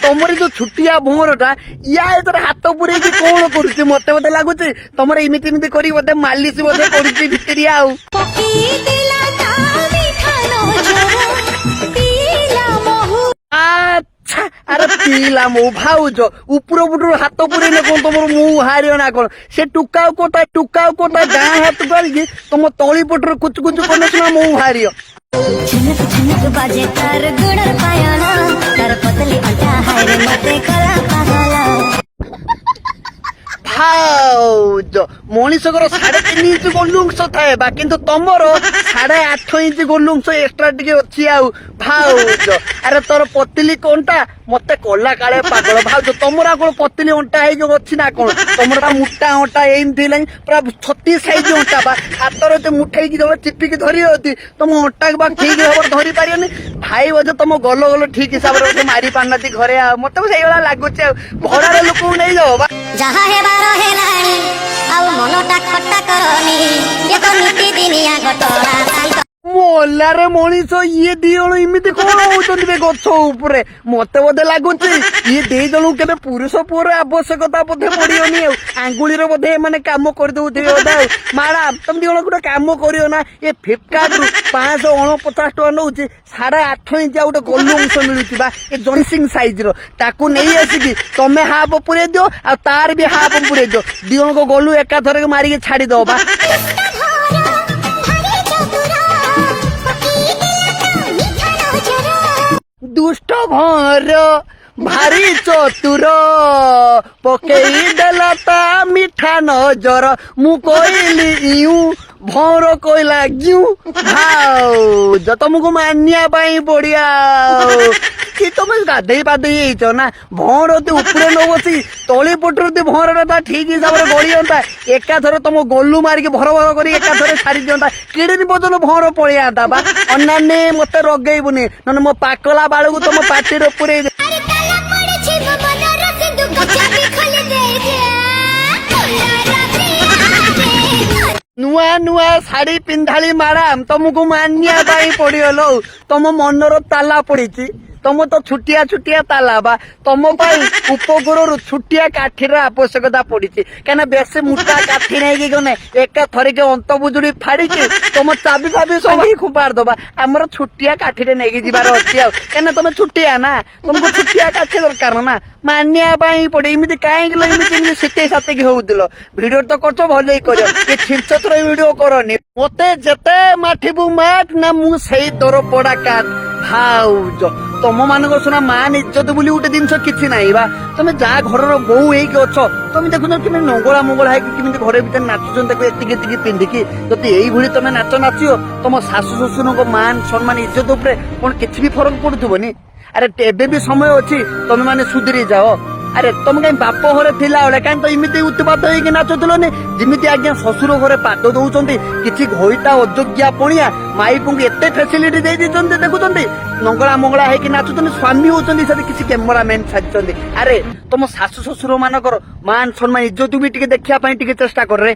ତମର ଯୋଉ ଛୁଟିଆ ଭଅଁରଟା ୟା ଏଥର ହାତ ପୁରେଇକି କଣ କରୁଛି ମତେ ବୋଧେ ଲାଗୁଛି ତମର ଏମିତି ଏମିତି କରି ବୋଧେ ମାଲିସ ବୋଧେ କରୁଛି ଭିତରିଆ ଆଉ। ଆଚ୍ଛା ଆରେ ପିଲା ମୋ ଭାଉଜ ଉପର ପଟରୁ ହାତ ପୁରେଇଲେ କଣ ତମର ମୁଁ ହାରିବ ନା କଣ? ସେ ଟୁକାଉ କୋଟା ଗାଁ ହାତକୁ ଆଣିକି ତମ ତଳି ପଟରୁ କୁଚୁ କୁଚୁ କଲେ ସିନା ମୁଁ ହାରିବ। झुनक झुनक बाजे तार गुड़र पायाला तार पतली अंटा हाय रे मते कला पागला ଭାଉଜ ମଣିଷଙ୍କର 3.5 ଇଞ୍ଚ ଗୋଲୁଂଶ ଥାଏ ବା କିନ୍ତୁ ତମର 8.5 ଇଞ୍ଚ ଗୋଲୁଂଶ ଏକ୍ସଟ୍ରା ଟିକେ ଅଛି ଆଉ। ଭାଉଜ ଆରେ ତୋର ପତିଲି କଣ୍ଟା ମତେ କଲା କାଳେ ପାଗଳ। ଭାଉଜ ତମର କଣ ପତିଲି ଅଣ୍ଟା ହେଇକି ଅଛି ନା କଣ? ତମର ମୋଟା ଅଣ୍ଟା ଏମିତି ହେଲାଣି ପୁରା 36 ସାଇଜ ଅଣ୍ଟା ବା ହାତରେ ମୁଠେଇକି ତମେ ଚିପିକି ଧରି ଅଛି ତମ ଅଣ୍ଟାକୁ ବା ଠିକ ଭାବରେ ଧରି ପାରିବନି। ଭାଇ ବୋଧେ ତମ ଗଲ ଠିକ ହିସାବରେ ବୋଧେ ମାରି ପାରୁନାହାନ୍ତି ଘରେ ଆଉ ମତେ ସେଇଭଳିଆ ଲାଗୁଛି ଆଉ। ଭଡାର ଲୋକଙ୍କୁ ନେଇଯାଅ ବା जहा हेबारो हेलाणी आउ मनटा खट्टा करनी ये तो नीति दिनिया घटना साई मोलारे मनीष ये दी जण इमिति कौन होउछन्ति बे गछ उपरे मते बोधे लागुछि ये दी जण केबे पुरुष पुअर आवश्यकता बोधे पड़ियोनी आंगुली रो बोधे माने काम कर दउथिबे बोधे मैडम तुम दी जण गुटे काम करियो ना ये फ्लिपकार्ट रु 549 टका नउछि 8.5 इंच गोटे गोलुंश मिलुछि बा ए जॉनसिंग साइज रो ताकू नै आसीकी तमे हाफ पुरे दियो आ तार भी हाफ पुरे दियो दी जण को गोलु एका थरे मारी के छाडी दो बा। दुष्ट भर भारी चतुर पकई देला ता मिठा नजर मु कहली इयू भौर कहला ग्यू भाउज तुमको मानिया पाई पड़िया कि तुम गाधई पाधई ना भौर उपरे न बसी तली पटर भौरटा ठीक हिसाब से गड़ियंता एका थर तुम गोलू मारिक भर भर कर एका थर छाड़ी दिंता केड़े बदल भौर पड़ियाता बा अन्नाने मत रगेबुनि न मो पाकला बाड़ को तुम पार्टी पुरे नुआ नुआ शाड़ी पिंधाली मैडम तुमको मानिया पड़ो लो तुम मनर ताला पड़ी तुम तो छुटिया छुटिया ताला बा तुम उपग्रह छुटिया काठीर आवश्यकता पड़ी क्या बेस मोटा काठी नहीं गने एका थर के अंत बुजुड़ी फाड़ी तुम चाबी फाबी सब खुपार दबा आमर छुटिया काठी नहीं जीवार अच्छी क्या तुम छुटिया ना तुमको छुटिया काठी दरकार ना मानिया पड़े इमती कहीं सीटे साते होल भिडियो तो कर भल कर छिंचतर भिडियो करनी मते जेते माठिबू माठ ना मु सही तोर पड़ा काट भाउज तुम मान सुना मान इज्जत बोली गोटे जिन किसी ना बा तुम जा घर बो होच तुम देखुन कि नंगला मंगला है घर भर नाचुन एति पिंधिकी जदि यही तुम नाच नाचियो तुम शाशु शशुर मान सम्मान इज्जत उपर कौन किसी भी फरक पड़ुनि। अरे एबे भी समय अच्छी तुम मैंने सुधरी जाओ। अरे तुम कहीं बाप घरे थिला बेले कहीं तो इमिति उत्पात होगी नाचुलनि जिमिति आज्ञा शशुर घरे पाद दौरान किसी घईटा अयोग्या पणिया माई को एते फैसिलिटी दे देखुं नंगला मंगला है नाचुन स्वामी होती किसी कैमरामैन साजिंट। अरे तुम शाशु शशुर मानकर मान सम्मान इज्जत भी देखा चेष्टा कर रे।